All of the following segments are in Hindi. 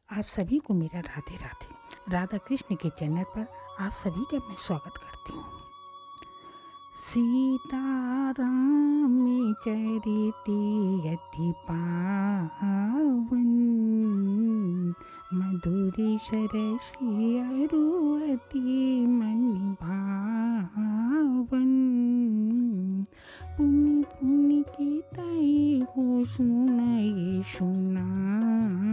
आप सभी को मेरा राधे राधे। राधा कृष्ण के चैनल पर आप सभी का मैं स्वागत करती हूँ। सीताराम चरित अति पावन, मधुर सरसी अरु अति मन भावन। पुनि पुनि के ताई हो सुनाए सुनाए,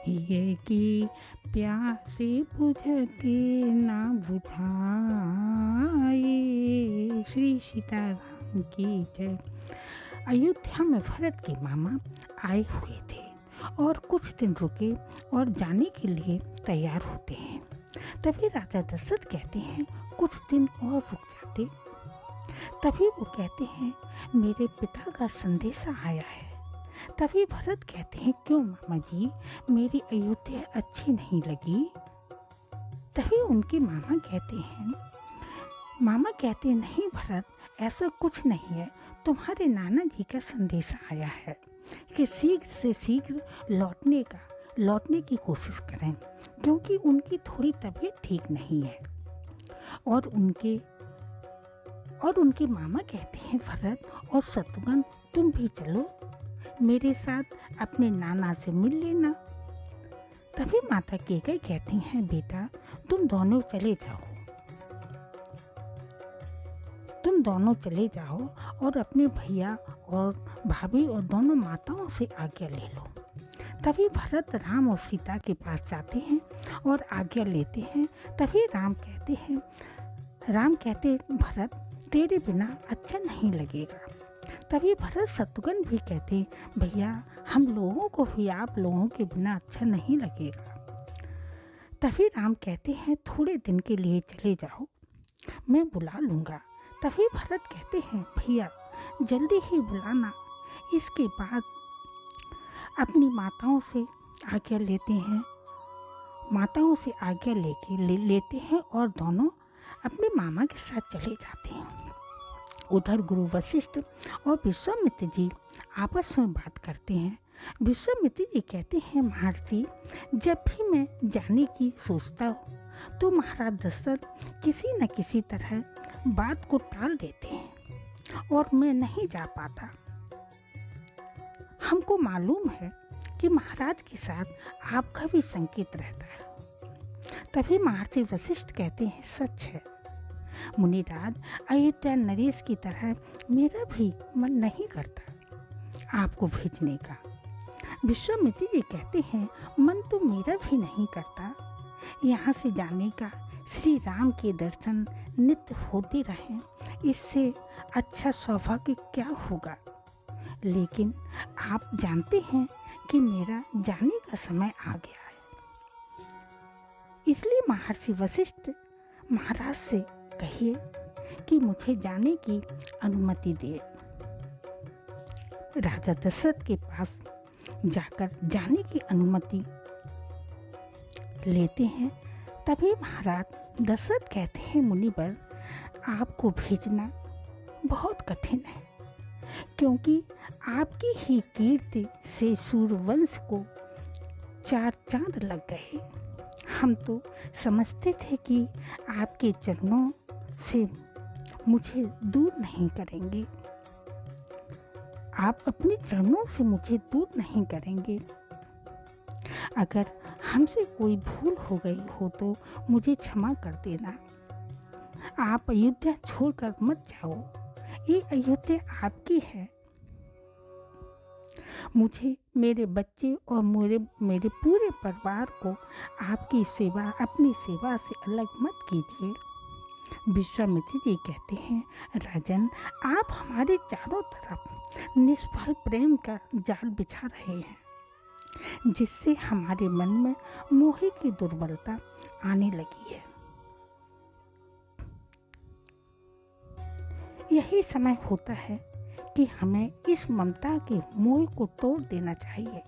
ये की प्यासे बुझते ना बुझाए। श्री सीताराम की जय। अयोध्या में भरत के मामा आए हुए थे और कुछ दिन रुके और जाने के लिए तैयार होते हैं। तभी राजा दशरथ कहते हैं कुछ दिन और रुक जाते। तभी वो कहते हैं मेरे पिता का संदेशा आया है। तभी भरत कहते हैं क्यों मामा जी, मेरी अयोध्या अच्छी नहीं लगी? तभी उनके मामा कहते हैं नहीं भरत, ऐसा कुछ नहीं है। तुम्हारे नाना जी का संदेशा आया है कि शीघ्र से शीघ्र लौटने की कोशिश करें, क्योंकि उनकी थोड़ी तबीयत ठीक नहीं है। और उनके मामा कहते हैं भरत और शत्रुघ्न, तुम भी चलो मेरे साथ, अपने नाना से मिल लेना। तभी माता कैकेयी कहती हैं बेटा तुम दोनों चले जाओ और अपने भैया और भाभी और दोनों माताओं से आज्ञा ले लो। तभी भरत राम और सीता के पास जाते हैं और आज्ञा लेते हैं। तभी राम कहते भरत तेरे बिना अच्छा नहीं लगेगा। तभी भरत शत्रुघ्न भी कहते भैया हम लोगों को भी आप लोगों के बिना अच्छा नहीं लगेगा। तभी राम कहते हैं थोड़े दिन के लिए चले जाओ, मैं बुला लूँगा। तभी भरत कहते हैं भैया जल्दी ही बुलाना। इसके बाद अपनी माताओं से आज्ञा लेते हैं और दोनों अपने मामा के साथ चले जाते हैं। उधर गुरु वशिष्ठ और विश्वामित्र जी आपस में बात करते हैं। विश्वामित्र जी कहते हैं महर्षि, जब भी मैं जाने की सोचता हूँ तो महाराज दशरथ किसी न किसी तरह बात को टाल देते हैं और मैं नहीं जा पाता। हमको मालूम है कि महाराज के साथ आपका भी संकेत रहता है। तभी महर्षि वशिष्ठ कहते हैं सच है मुनिराज, अयोध्या नरेश की तरह मेरा भी मन नहीं करता आपको भेजने का। विश्वामित्र जी कहते हैं मन तो मेरा भी नहीं करता यहाँ से जाने का। श्री राम के दर्शन नित्य होते रहें, इससे अच्छा सौभाग्य क्या होगा। लेकिन आप जानते हैं कि मेरा जाने का समय आ गया है, इसलिए महर्षि वशिष्ठ महाराज से कहिए कि मुझे जाने की अनुमति दे। राजा दशरथ के पास जाकर जाने की अनुमति लेते हैं। तभी महाराज दशरथ कहते हैं मुनिवर, आपको भेजना बहुत कठिन है, क्योंकि आपकी ही कीर्ति से सूर्यवंश को 4 चांद लग गए। हम तो समझते थे कि आपके चरणों से मुझे दूर नहीं करेंगे। आप अपने चरणों से मुझे दूर नहीं करेंगे। अगर हमसे कोई भूल हो गई हो तो मुझे क्षमा कर देना। आप अयोध्या छोड़कर मत जाओ, ये अयोध्या आपकी है। मुझे, मेरे बच्चे और मेरे पूरे परिवार को आपकी सेवा, अपनी सेवा से अलग मत कीजिए। विश्वामित्र जी कहते हैं राजन, आप हमारे चारों तरफ निष्फल प्रेम का जाल बिछा रहे हैं, जिससे हमारे मन में मोह की दुर्बलता आने लगी है। यही समय होता है कि हमें इस ममता के मोह को तोड़ देना चाहिए।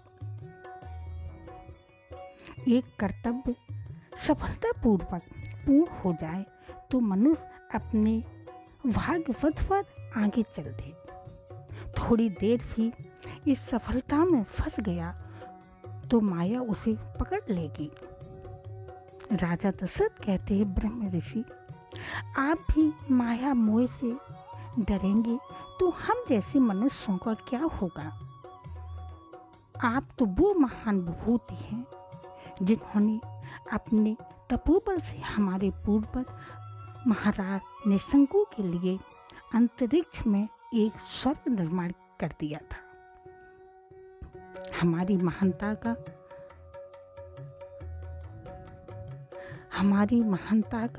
एक कर्तव्य सफलतापूर्वक पूर्ण हो जाए तो मनुष्य अपने भाग्य पथ पर आगे चल दे। थोड़ी देर भी इस सफलता में फंस गया तो माया उसे पकड़ लेगी। राजा दशरथ कहते हैं, ब्रह्म ऋषि, आप भी माया मोह से डरेंगे तो हम जैसे मनुष्यों का क्या होगा? आप तो वो महान विभूति हैं जिन्होंने अपने तपोबल से हमारे पूर्वज महाराज निशंकु के लिए अंतरिक्ष में एक स्वर्ग निर्माण कर दिया था। हमारी महानता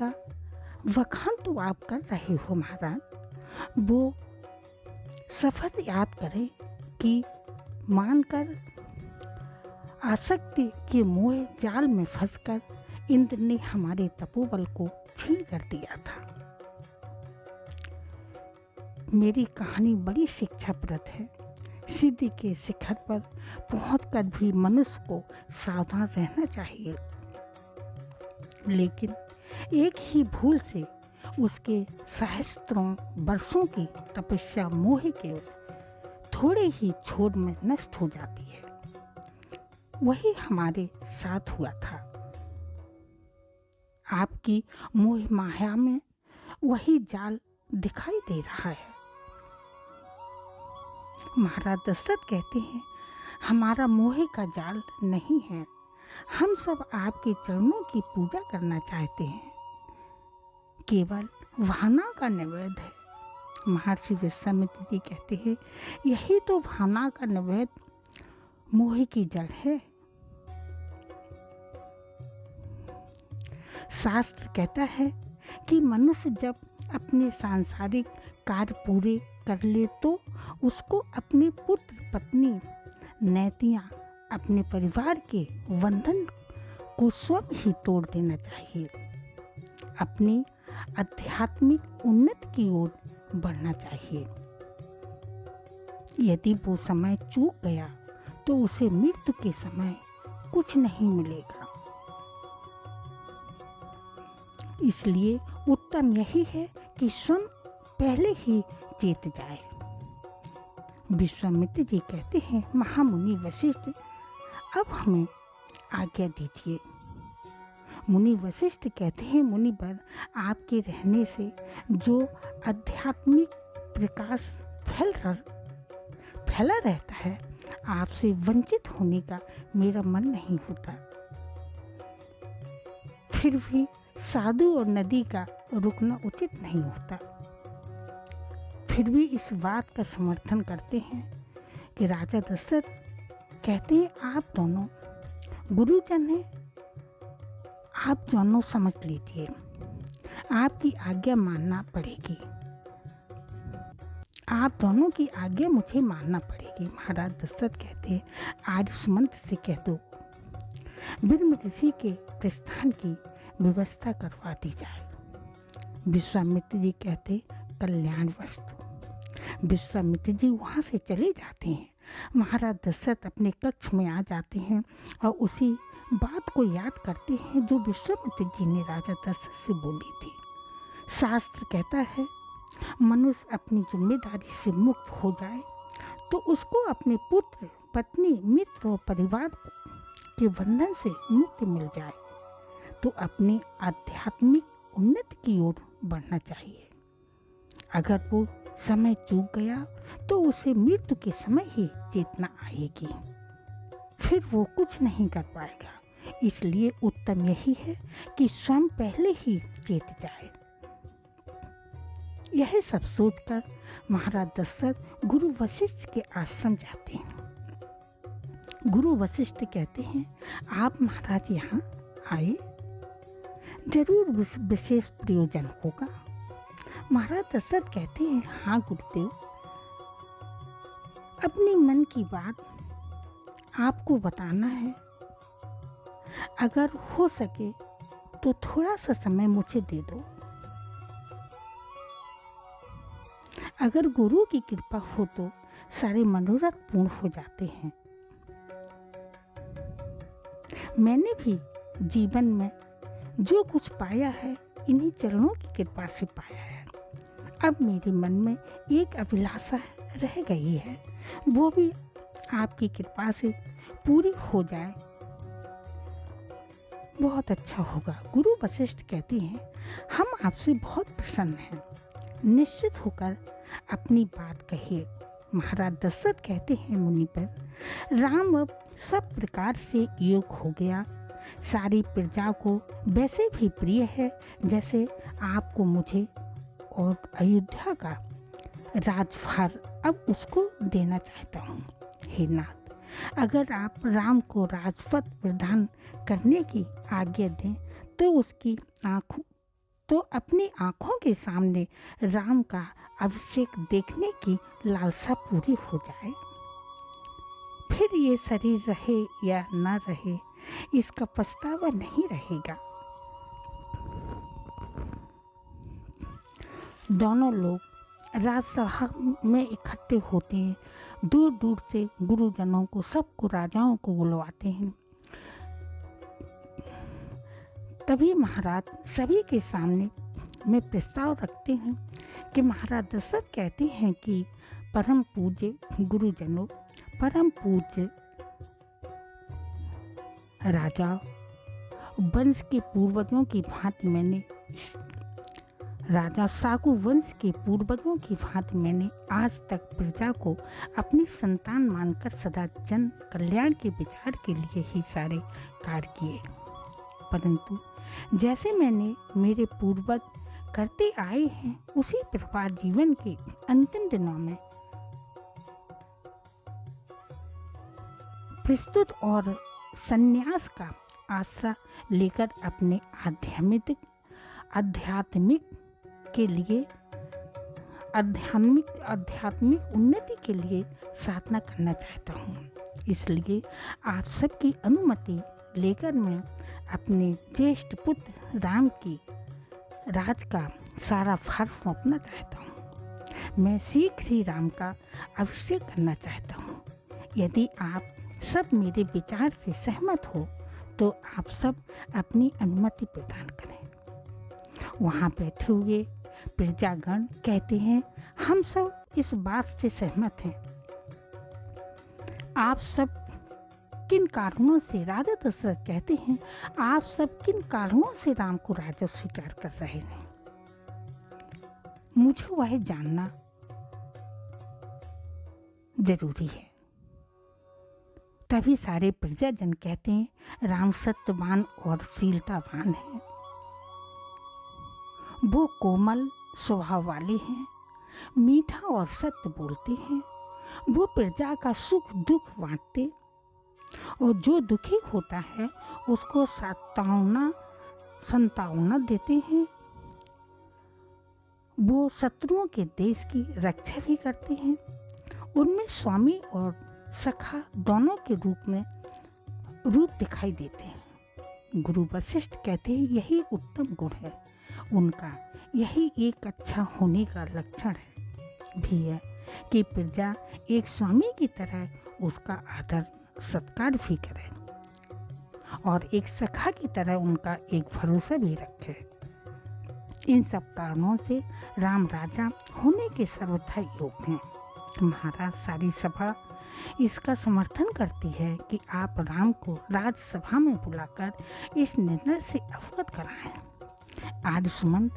का वखान तो आप कर रहे हो महाराज। वो शपथ याद करें कि मानकर आसक्ति के मोह जाल में फंसकर इंद्र ने हमारे तपोबल को छीन कर दिया था। मेरी कहानी बड़ी शिक्षाप्रद है। सिद्धि के शिखर पर पहुंचकर भी मनुष्य को सावधान रहना चाहिए, लेकिन एक ही भूल से उसके सहस्त्रों वर्षों की तपस्या मोह के थोड़े ही छोड़ में नष्ट हो जाती है। वही हमारे साथ हुआ था। आपकी मोह माया में वही जाल दिखाई दे रहा है। महाराज दशरथ कहते हैं, हमारा मोह का जाल नहीं है। हम सब आपके चरणों की पूजा करना चाहते हैं। केवल भावना का निवेद है। महर्षि विश्वामित्र जी कहते हैं, यही तो भावना का निवेद मोह की जड़ है। शास्त्र कहता है कि मनुष्य जब अपने सांसारिक कार्य पूरे कर ले तो उसको अपने पुत्र पत्नी नैतियाँ अपने परिवार के बंधन को स्वयं ही तोड़ देना चाहिए। अपनी आध्यात्मिक उन्नति की ओर बढ़ना चाहिए। यदि वो समय चूक गया तो उसे मृत्यु के समय कुछ नहीं मिलेगा। इसलिए उत्तम यही है कि स्वयं पहले ही चेत जाए। विश्वामित्र जी कहते हैं, महामुनि वशिष्ठ, अब हमें आज्ञा दीजिए। मुनि वशिष्ठ कहते हैं, मुनिवर, आपके रहने से जो आध्यात्मिक प्रकाश फैला रहता है, आपसे वंचित होने का मेरा मन नहीं होता। फिर भी साधु और नदी का रुकना उचित नहीं होता। फिर भी इस बात का समर्थन करते हैं कि राजा दशरथ कहते हैं, आप दोनों गुरुजन हैं, आप दोनों समझ लीजिए, आपकी आज्ञा मानना पड़ेगी। आप दोनों की आज्ञा मुझे मानना पड़ेगी। महाराज दशरथ कहते हैं, आज सुमंत से कह दो ब्रह्म ऋषि के प्रस्थान की व्यवस्था करवा दी जाए। विश्वामित्र जी कहते, कल्याण वस्तु। विश्वामित्र जी वहाँ से चले जाते हैं। महाराज दशरथ अपने कक्ष में आ जाते हैं और उसी बात को याद करते हैं जो विश्वामित्र जी ने राजा दशरथ से बोली थी। शास्त्र कहता है, मनुष्य अपनी जिम्मेदारी से मुक्त हो जाए तो उसको अपने पुत्र, पत्नी, मित्र और परिवार के बंधन से मुक्ति मिल जाए तो अपनी आध्यात्मिक उन्नति की ओर बढ़ना चाहिए। अगर वो समय चूक गया तो उसे मृत्यु के समय ही चेतना आएगी, फिर वो कुछ नहीं कर पाएगा। इसलिए उत्तम यही है कि स्वयं पहले ही चेत जाए। यह सब सोचकर महाराज दशरथ गुरु वशिष्ठ के आश्रम जाते हैं। गुरु वशिष्ठ कहते हैं, आप महाराज यहाँ आए, जरूर विशेष प्रयोजन होगा। महाराज दशरथ कहते हैं, हाँ गुरुदेव, अपनी मन की बात आपको बताना है। अगर हो सके तो थोड़ा सा समय मुझे दे दो। अगर गुरु की कृपा हो तो सारे मनोरथ पूर्ण हो जाते हैं। मैंने भी जीवन में जो कुछ पाया है इन्हीं चरणों की कृपा से पाया है। अब मेरे मन में एक अभिलाषा रह गई है, वो भी आपकी कृपा से पूरी हो जाए बहुत अच्छा होगा। गुरु वशिष्ठ कहते हैं, हम आपसे बहुत प्रसन्न हैं, निश्चित होकर अपनी बात कहिए। महाराज दशरथ कहते हैं, मुनि पर, राम अब सब प्रकार से योग हो गया, सारी प्रजा को वैसे भी प्रिय है जैसे आपको मुझे, और अयोध्या का राजभार अब उसको देना चाहता हूँ। हे नाथ, अगर आप राम को राजपद प्रदान करने की आज्ञा दें तो अपनी आँखों के सामने राम का अभिषेक देखने की लालसा पूरी हो जाए। फिर ये शरीर रहे या न रहे, इसका पछतावा नहीं रहेगा। दोनों लोग राजसभा में इकट्ठे होते हैं, दूर दूर से गुरुजनों को, सबको, राजाओं को बुलवाते हैं। तभी महाराज सभी के सामने में प्रस्ताव रखते हैं कि महाराज दशरथ कहते हैं कि परम पूज्य गुरुजनों, परम पूज्य राजा, वंश के पूर्वजों की भांति मैंने, राजा साकू वंश के पूर्वजों की भांति मैंने आज तक प्रजा को अपनी संतान मानकर सदा जन कल्याण के विचार के लिए ही सारे कार्य किए, परंतु जैसे मैंने मेरे पूर्वज करते आए हैं उसी प्रकार जीवन के अंतिम दिनों में प्रस्तुत और संन्यास का आश्रय लेकर अपने आध्यात्मिक उन्नति के लिए साधना करना चाहता हूँ। इसलिए आप सबकी अनुमति लेकर मैं अपने ज्येष्ठ पुत्र राम की राज का सारा भार सौंपना चाहता हूँ। मैं शीघ्र ही राम का अभिषेक करना चाहता हूँ। यदि आप सब मेरे विचार से सहमत हो तो आप सब अपनी अनुमति प्रदान करें। वहाँ बैठे हुए प्रजागण कहते हैं, हम सब इस बात से सहमत हैं। आप सब किन कारणों से, राजा दशरथ कहते हैं, आप सब किन कारणों से राम को राजा स्वीकार कर रहे हैं, मुझे वह जानना जरूरी है। तभी सारे प्रजाजन कहते हैं, राम सत्यवान और शीलतावान है, वो कोमल स्वभाव वाले हैं, मीठा और सत्य बोलते हैं, वो प्रजा का सुख दुख बांटते और जो दुखी होता है उसको सांत्वना देते हैं, वो शत्रुओं के देश की रक्षा भी करते हैं। उनमें स्वामी और सखा दोनों के रूप दिखाई देते हैं। गुरु वशिष्ठ कहते हैं, यही उत्तम गुण है उनका, यही एक अच्छा होने का लक्षण भी है कि प्रजा एक स्वामी की तरह उसका आदर सत्कार भी करे और एक सखा की तरह उनका एक भरोसा भी रखे। इन सब कारणों से राम राजा होने के सर्वथा योग्य हैं। महाराज सारी सभा इसका समर्थन करती है कि आप राम को राजसभा में बुलाकर इस निर्णय से अवगत कराएं। आज सुमंत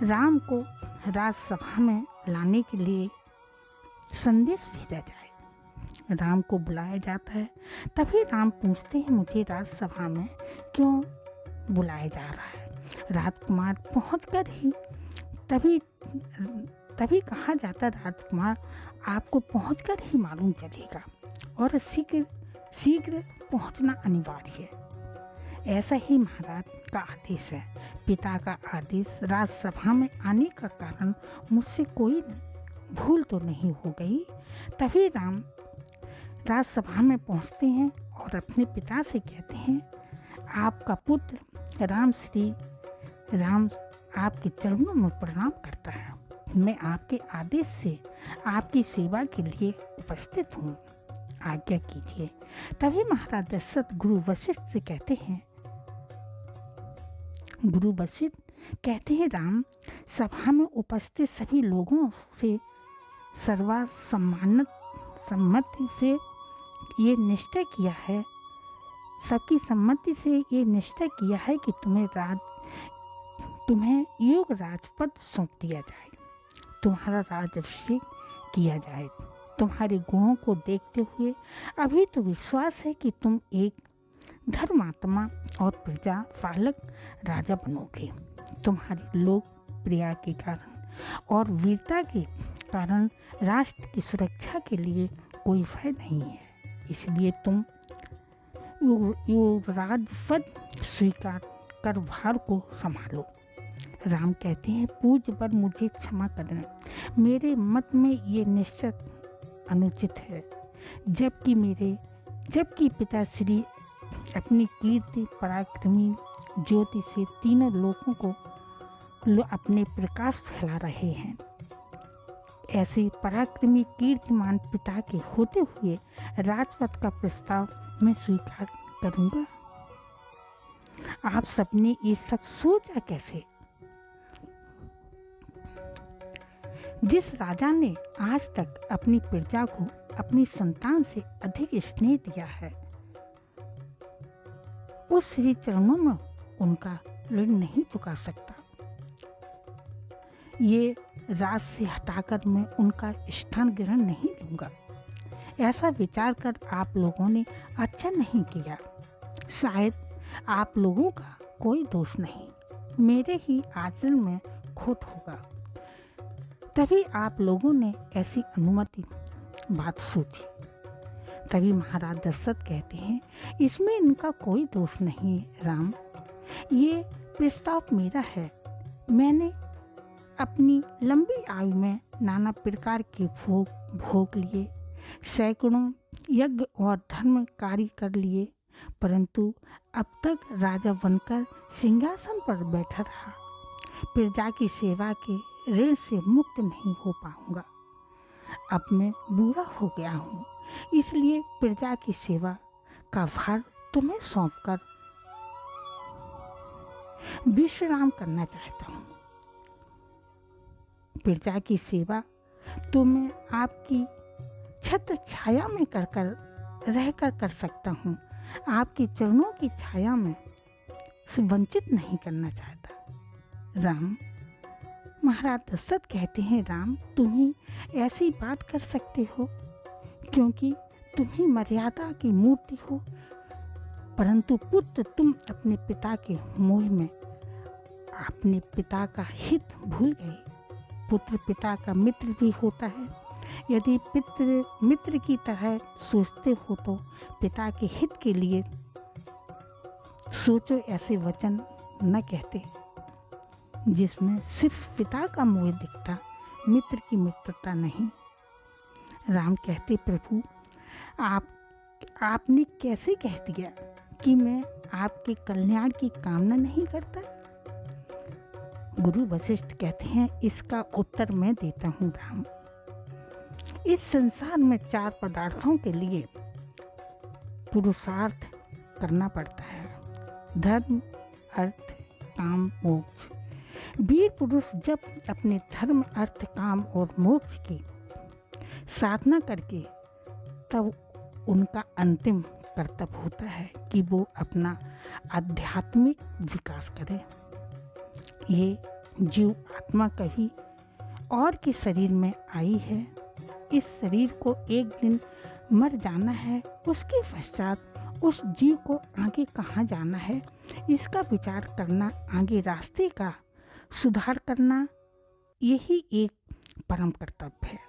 राम को राजसभा में लाने के लिए संदेश भेजा जाए। राम को बुलाया जाता है। तभी राम पूछते हैं, मुझे राजसभा में क्यों बुलाया जा रहा है? राजकुमार पहुंचकर ही तभी कहा जाता, राजकुमार आपको पहुंचकर ही मालूम चलेगा और शीघ्र पहुंचना अनिवार्य है। ऐसा ही महाराज का आदेश है। पिता का आदेश राजसभा में आने का कारण मुझसे कोई भूल तो नहीं हो गई। तभी राम राजसभा में पहुंचते हैं और अपने पिता से कहते हैं, आपका पुत्र राम आपके चरणों में प्रणाम करता है। मैं आपके आदेश से आपकी सेवा के लिए उपस्थित हूँ, आज्ञा कीजिए। तभी महाराज दशरथ गुरु वशिष्ठ से कहते हैं, राम सभा में उपस्थित सभी लोगों से सर्वसम्मति से ये निश्चय किया है सबकी सम्मति से ये निश्चय किया है कि तुम्हें योग राजपद सौंप दिया जाए, तुम्हारा राजाभिषेक किया जाए। तुम्हारे गुणों को देखते हुए अभी तो विश्वास है कि तुम एक धर्मात्मा और प्रजा पालक राजा बनोगे। तुम्हारी लोकप्रियता के कारण और वीरता के कारण राष्ट्र की सुरक्षा के लिए कोई भय नहीं है, इसलिए तुम युवराज पद स्वीकार कर भार को संभालो। राम कहते हैं, पूज्य वर मुझे क्षमा करना, मेरे मत में ये निश्चित अनुचित है। जबकि पिताश्री अपनी कीर्ति पराक्रमी ज्योति से तीनों लोगों को अपने प्रकाश फैला रहे हैं, ऐसे पराक्रमी कीर्तिमान पिता के होते हुए राजपद का प्रस्ताव मैं स्वीकार करूंगा। आप सबने ये सब सोचा कैसे? जिस राजा ने आज तक अपनी प्रजा को अपनी संतान से अधिक स्नेह दिया है, उस श्री चरणों में उनका ऋण नहीं चुका सकता। ये राज से हटाकर मैं उनका स्थान ग्रहण नहीं लूँगा। ऐसा विचार कर आप लोगों ने अच्छा नहीं किया। शायद आप लोगों का कोई दोष नहीं, मेरे ही आचरण में खोट होगा, तभी आप लोगों ने ऐसी अनुमति बात सोची। तभी महाराज दशरथ कहते हैं, इसमें इनका कोई दोष नहीं है राम, ये प्रस्ताव मेरा है। मैंने अपनी लंबी आयु में नाना प्रकार के भोग लिए, सैकड़ों यज्ञ और धर्म कार्य कर लिए, परंतु अब तक राजा बनकर सिंहासन पर बैठा रहा। प्रजा की सेवा के ऋण से मुक्त नहीं हो पाऊंगा। अब मैं बूढ़ा हो गया हूँ, इसलिए प्रजा की सेवा का भार तुम्हें सौंपकर विश्राम करना चाहता हूँ। प्रजा की सेवा तो मैं आपकी छत्र छाया में रहकर कर सकता हूँ, आपके चरणों की छाया में से वंचित नहीं करना चाहता। राम, महाराज दशरथ कहते हैं, राम तुम ही ऐसी बात कर सकते हो क्योंकि तुम ही मर्यादा की मूर्ति हो, परंतु पुत्र तुम अपने पिता के मोह में अपने पिता का हित भूल गए। पुत्र पिता का मित्र भी होता है। यदि पितृ मित्र की तरह सोचते हो तो पिता के हित के लिए सोचो, ऐसे वचन न कहते जिसमें सिर्फ पिता का मोह दिखता, मित्र की मित्रता नहीं। राम कहते, प्रभु आपने कैसे कह दिया कि मैं आपके कल्याण की कामना नहीं करता? गुरु वशिष्ठ कहते हैं, इसका उत्तर मैं देता हूँ राम। इस संसार में 4 पदार्थों के लिए पुरुषार्थ करना पड़ता है, धर्म, अर्थ, काम, मोक्ष। वीर पुरुष जब अपने धर्म, अर्थ, काम और मोक्ष की साधना करके तब उनका अंतिम कर्तव्य होता है कि वो अपना आध्यात्मिक विकास करें। ये जीव आत्मा कभी और के शरीर में आई है, इस शरीर को एक दिन मर जाना है, उसके पश्चात उस जीव को आगे कहाँ जाना है इसका विचार करना, आगे रास्ते का सुधार करना, यही एक परम कर्तव्य है।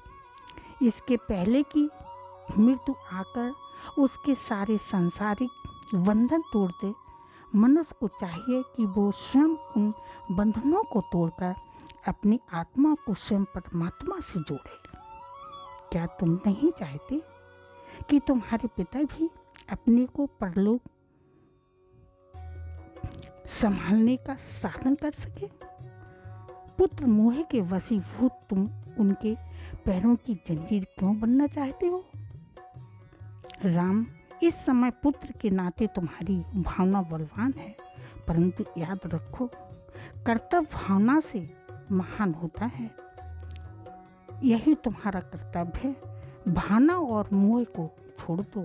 इसके पहले कि मृत्यु आकर उसके सारे सांसारिक बंधन तोड़ दे, मनुष्य को चाहिए कि वो स्वयं उन बंधनों को तोड़कर अपनी आत्मा को स्वयं परमात्मा से जोड़े। क्या तुम नहीं चाहते कि तुम्हारे पिता भी अपने को परलोक संभालने का साधन कर सके? पुत्र मोह के वशीभूत तुम उनके पैरों की जंजीर क्यों बनना चाहते हो? राम, इस समय पुत्र के नाते तुम्हारी भावना बलवान है, परंतु याद रखो, कर्तव्य भावना से महान होता है। यही तुम्हारा कर्तव्य है। भावना और मोह को छोड़ दो।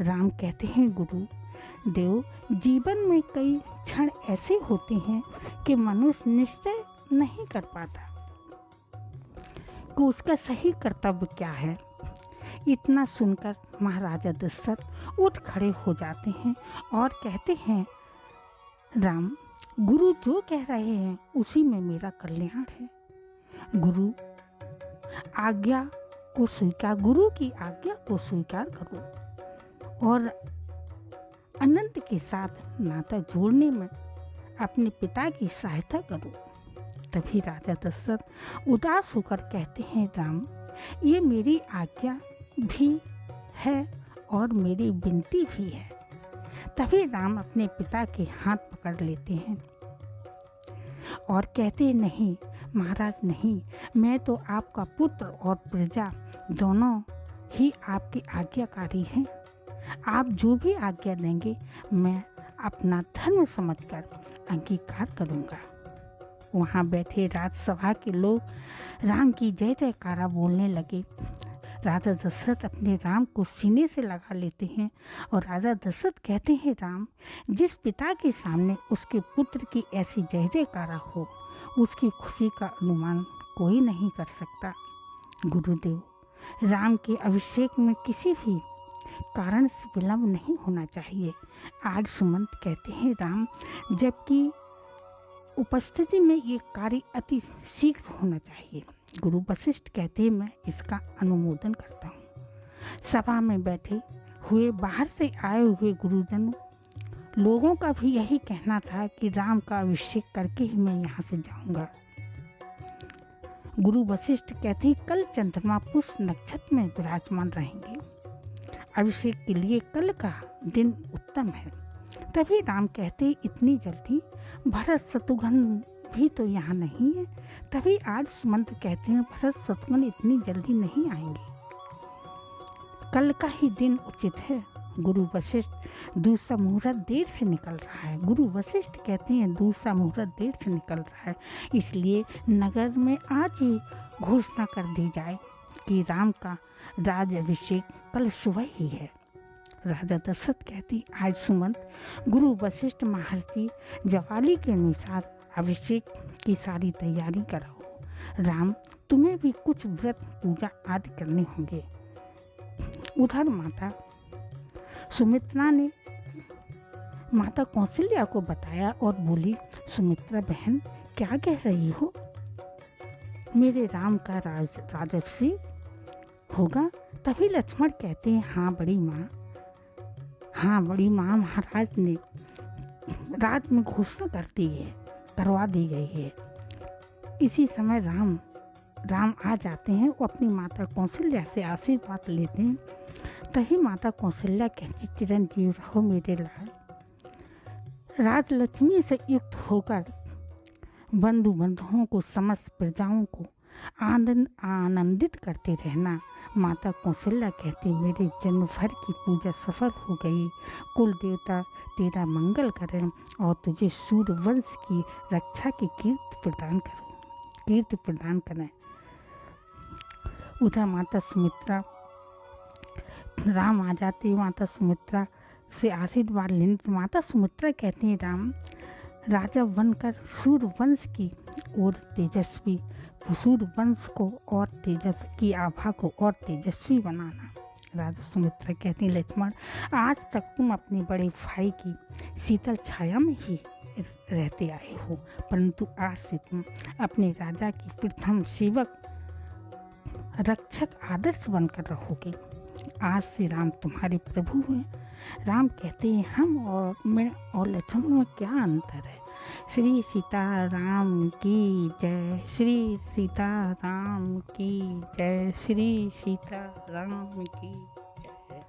राम कहते हैं, गुरु देव, जीवन में कई क्षण ऐसे होते हैं कि मनुष्य निश्चय नहीं कर पाता कि उसका सही कर्तव्य क्या है। इतना सुनकर महाराजा दशरथ उठ खड़े हो जाते हैं और कहते हैं, राम, गुरु जो कह रहे हैं उसी में मेरा कल्याण है। गुरु की आज्ञा को स्वीकार करो और अनंत के साथ नाता जोड़ने में अपने पिता की सहायता करो। तभी राजा दशरथ उदास होकर कहते हैं, राम, ये मेरी आज्ञा भी है और मेरी विनती भी है। तभी राम अपने पिता के हाथ पकड़ लेते हैं और कहते हैं, नहीं महाराज नहीं, मैं तो आपका पुत्र और प्रजा दोनों ही आपकी आज्ञाकारी हैं। आप जो भी आज्ञा देंगे मैं अपना धर्म समझकर अंगीकार करूँगा। वहाँ बैठे राजसभा के लोग राम की जय जयकारा बोलने लगे। राजा दशरथ अपने राम को सीने से लगा लेते हैं और राजा दशरथ कहते हैं, राम, जिस पिता के सामने उसके पुत्र की ऐसी जय जयकारा हो, उसकी खुशी का अनुमान कोई नहीं कर सकता। गुरुदेव, राम के अभिषेक में किसी भी कारण से विलंब नहीं होना चाहिए। आज सुमंत कहते हैं, राम, जबकि उपस्थिति में ये कार्य अति शीघ्र होना चाहिए। गुरु वशिष्ठ कहते हैं, मैं इसका अनुमोदन करता हूँ। सभा में बैठे हुए बाहर से आए हुए गुरुजनों लोगों का भी यही कहना था कि राम का अभिषेक करके ही मैं यहाँ से जाऊँगा। गुरु वशिष्ठ कहते हैं, कल चंद्रमा पुष्य नक्षत्र में विराजमान रहेंगे। अभिषेक के लिए कल का दिन उत्तम है। तभी राम कहते हैं, इतनी जल्दी? भरत शत्रुघ्न भी तो यहाँ नहीं है। तभी आज सुमंत कहते हैं, भरत शत्रुघ्न इतनी जल्दी नहीं आएंगे, कल का ही दिन उचित है। गुरु वशिष्ठ, दूसरा मुहूर्त देर से निकल रहा है। गुरु वशिष्ठ कहते हैं, दूसरा मुहूर्त देर से निकल रहा है, इसलिए नगर में आज ही घोषणा कर दी जाए कि राम का राज अभिषेक कल सुबह ही है। राजा दशरथ कहती, आज सुमंत, गुरु वशिष्ठ महर्षि जवाली के अनुसार अभिषेक की सारी तैयारी कराओ। राम, तुम्हें भी कुछ व्रत पूजा आदि करने होंगे। उधर माता सुमित्रा ने माता कौशल्या को बताया और बोली, सुमित्रा बहन, क्या कह रही हो? मेरे राम का राजअभिषेक होगा? तभी लक्ष्मण कहते हैं, हाँ बड़ी माँ, महाराज ने रात में घोषणा करवा दी गई है। इसी समय राम आ जाते हैं। वो अपनी माता कौशल्या से आशीर्वाद लेते हैं। तभी माता कौशल्या कहती, चिरंजीव रहो मेरे लाल, राजलक्ष्मी से युक्त होकर बंधुओं को, समस्त प्रजाओं को आनंदित करते रहना। माता कौशल्या कहती, मेरे जन्म भर की पूजा सफल हो गई। कुल देवता तेरा मंगल करें और तुझे सूर्यवंश की रक्षा की कीर्ति प्रदान करें। उधर माता सुमित्रा, राम आ जाते, माता सुमित्रा से आशीर्वाद लेने। तो माता सुमित्रा कहती हैं, राम, राजा बनकर सूर्यवंश की और तेजस्वी, सूर्यवंश को और तेजस की आभा को और तेजस्वी बनाना। राजा सुमित्रा कहती, लक्ष्मण, आज तक तुम अपने बड़े भाई की शीतल छाया में ही रहते आए हो, परंतु आज से तुम अपने राजा की प्रथम सेवक, रक्षक, आदर्श बनकर रहोगे। आज से राम तुम्हारे प्रभु हैं। राम कहते हैं, हम और मैं और लक्ष्मण में क्या अंतर है? श्री सीताराम की जय, श्री सीताराम की जय, श्री सीताराम की जय।